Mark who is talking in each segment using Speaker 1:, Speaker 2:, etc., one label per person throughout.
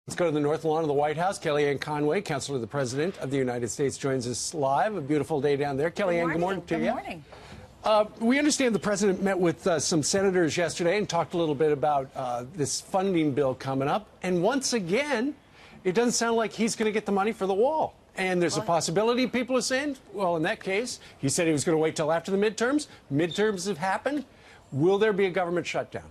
Speaker 1: Let's go to the North Lawn of the White House. Kellyanne Conway, Counselor to the President of the United States, joins us live. A beautiful day down there. Kellyanne, good morning to you.
Speaker 2: Good morning.
Speaker 1: We understand the President met with some senators yesterday and talked a little bit about this funding bill coming up. And once again, it doesn't sound like he's going to get the money for the wall. And there's a possibility, people are saying, well, in that case, he said he was going to wait till after the midterms. Midterms have happened. Will there be a government shutdown?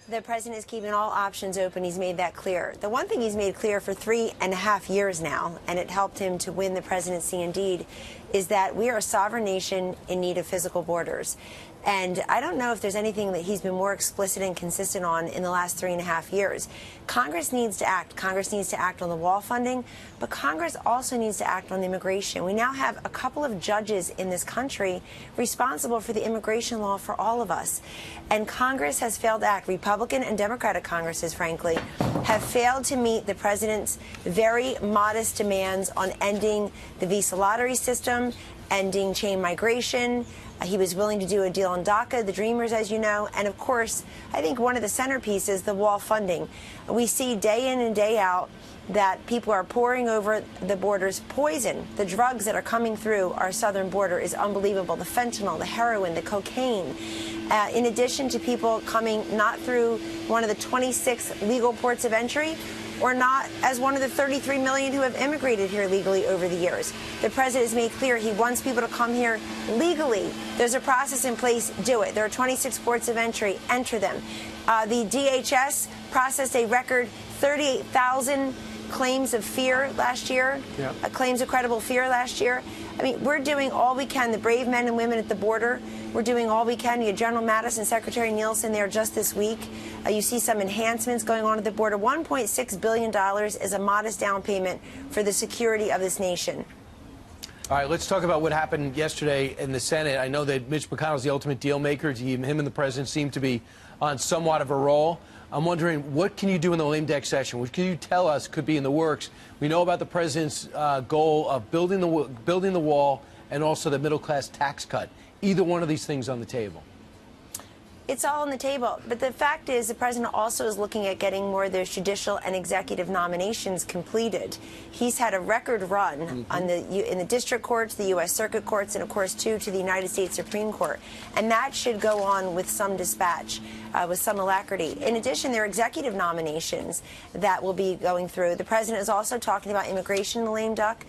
Speaker 3: The president is keeping all options open. He's made that clear. The one thing he's made clear for 3.5 years now, and it helped him to win the presidency indeed, is that we are a sovereign nation in need of physical borders. And I don't know if there's anything that he's been more explicit and consistent on in the last 3.5 years. Congress needs to act. Congress needs to act on the wall funding, but Congress also needs to act on immigration. We now have a couple of judges in this country responsible for the immigration law for all of us. And Congress has failed to act. Republican and Democratic Congresses, frankly, have failed to meet the president's very modest demands on ending the visa lottery system, ending chain migration. He was willing to do a deal on DACA, the Dreamers, as you know. And, of course, I think one of the centerpieces, the wall funding. We see day in and day out that people are pouring over the borders poison. The drugs that are coming through our southern border is unbelievable. The fentanyl, the heroin, the cocaine. In addition to people coming not through one of the 26 legal ports of entry, or not as one of the 33 million who have immigrated here legally over the years. The president has made clear he wants people to come here legally. There's a process in place. Do it. There are 26 ports of entry. Enter them. The DHS processed a record 38,000 claims of fear last year, claims of credible fear last year. I mean, we're doing all we can. The brave men and women at the border, we're doing all we can. You had General Mattis and Secretary Nielsen there just this week. You see some enhancements going on at the border. $1.6 billion is a modest down payment for the security of this nation.
Speaker 4: All right, let's talk about what happened yesterday in the Senate. I know that Mitch McConnell's the ultimate deal maker. Him and the president seem to be on somewhat of a roll. I'm wondering, what can you do in the lame duck session? What can you tell us could be in the works? We know about the president's goal of building the wall and also the middle-class tax cut. Either one of these things on the table?
Speaker 3: It's all on the table. But the fact is, the president also is looking at getting more of those judicial and executive nominations completed. He's had a record run on in the district courts, the U.S. Circuit Courts, and, of course, to the United States Supreme Court. And that should go on with some dispatch, with some alacrity. In addition, there are executive nominations that will be going through. The president is also talking about immigration in the lame duck.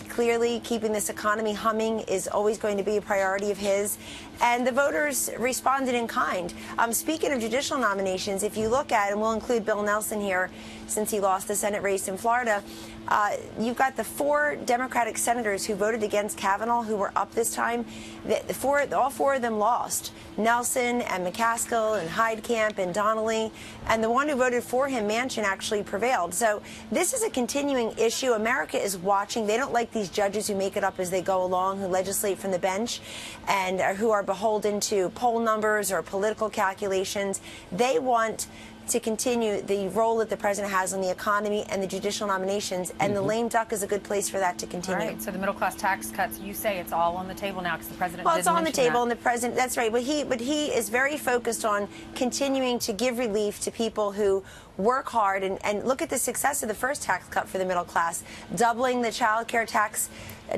Speaker 3: Clearly, keeping this economy humming is always going to be a priority of his. And the voters responded in kind. Speaking of judicial nominations, if you look at, and we'll include Bill Nelson here since he lost the Senate race in Florida, you've got the 4 Democratic senators who voted against Kavanaugh who were up this time. All 4 of them lost. Nelson and McCaskill and Heidkamp and Donnelly. And the one who voted for him, Manchin, actually prevailed. So this is a continuing issue. America is watching. They don't like these judges who make it up as they go along, who legislate from the bench and who are beholden to poll numbers or political calculations. They want to continue the role that the president has on the economy and the judicial nominations, and the lame duck is a good place for that to continue.
Speaker 2: All right, so the middle-class tax cuts, you say it's all on the table now because the president
Speaker 3: Well, it's all on the table,
Speaker 2: that.
Speaker 3: and the president, that's right, but he is very focused on continuing to give relief to people who work hard, and look at the success of the first tax cut for the middle class, doubling the child care tax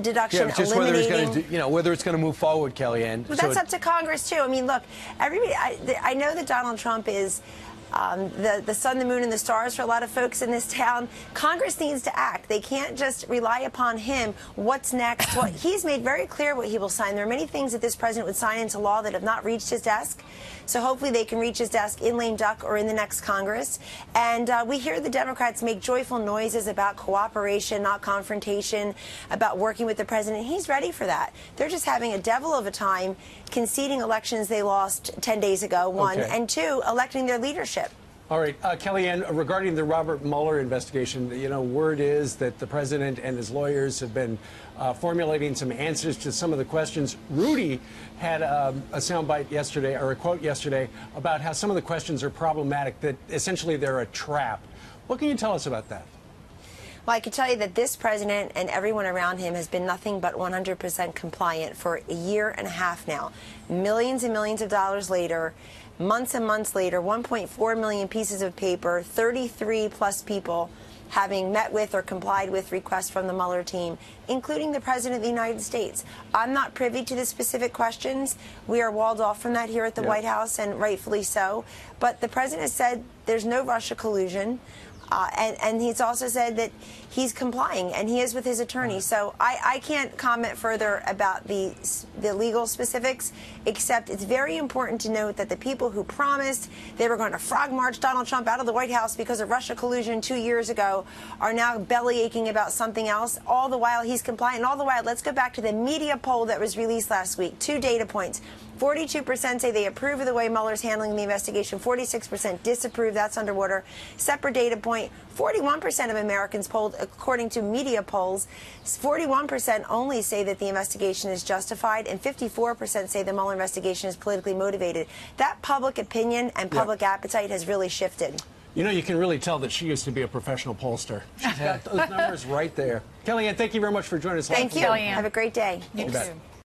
Speaker 3: deduction,
Speaker 4: just
Speaker 3: eliminating...
Speaker 4: whether it's going to move forward, Kellyanne.
Speaker 3: But that's up to Congress, too. I mean, look, everybody, I know that Donald Trump is the sun, the moon, and the stars for a lot of folks in this town. Congress needs to act. They can't just rely upon him. What's next? Well, he's made very clear what he will sign. There are many things that this president would sign into law that have not reached his desk. So hopefully they can reach his desk in lame duck or in the next Congress. And we hear the Democrats make joyful noises about cooperation, not confrontation, about working with the president. He's ready for that. They're just having a devil of a time conceding elections they lost 10 days ago, one, and 2, electing their leadership.
Speaker 1: All right, Kellyanne, regarding the Robert Mueller investigation, word is that the president and his lawyers have been formulating some answers to some of the questions. Rudy had a soundbite yesterday, or a quote yesterday, about how some of the questions are problematic, that essentially they're a trap. What can you tell us about that?
Speaker 3: Well, I can tell you that this president and everyone around him has been nothing but 100% compliant for a year and a half now. Millions and millions of dollars later, months and months later, 1.4 million pieces of paper, 33 plus people having met with or complied with requests from the Mueller team, including the President of the United States. I'm not privy to the specific questions. We are walled off from that here at the White House, and rightfully so. But the President has said there's no Russia collusion. And he's also said that he's complying, and he is with his attorney. So I can't comment further about the legal specifics, except it's very important to note that the people who promised they were going to frog march Donald Trump out of the White House because of Russia collusion 2 years ago are now belly aching about something else, all the while he's compliant. And all the while, let's go back to the media poll that was released last week. 2 data points. 42% say they approve of the way Mueller's handling the investigation. 46% disapprove. That's underwater. Separate data point. 41% of Americans polled, according to media polls, 41% only say that the investigation is justified, and 54% say the Mueller investigation is politically motivated. That public opinion and public appetite has really shifted.
Speaker 1: You know, you can really tell that she used to be a professional pollster. She's got those numbers right there. Kellyanne, thank you very much for joining us.
Speaker 3: Thank you.
Speaker 2: Kellyanne.
Speaker 3: Have a great day.
Speaker 2: You too.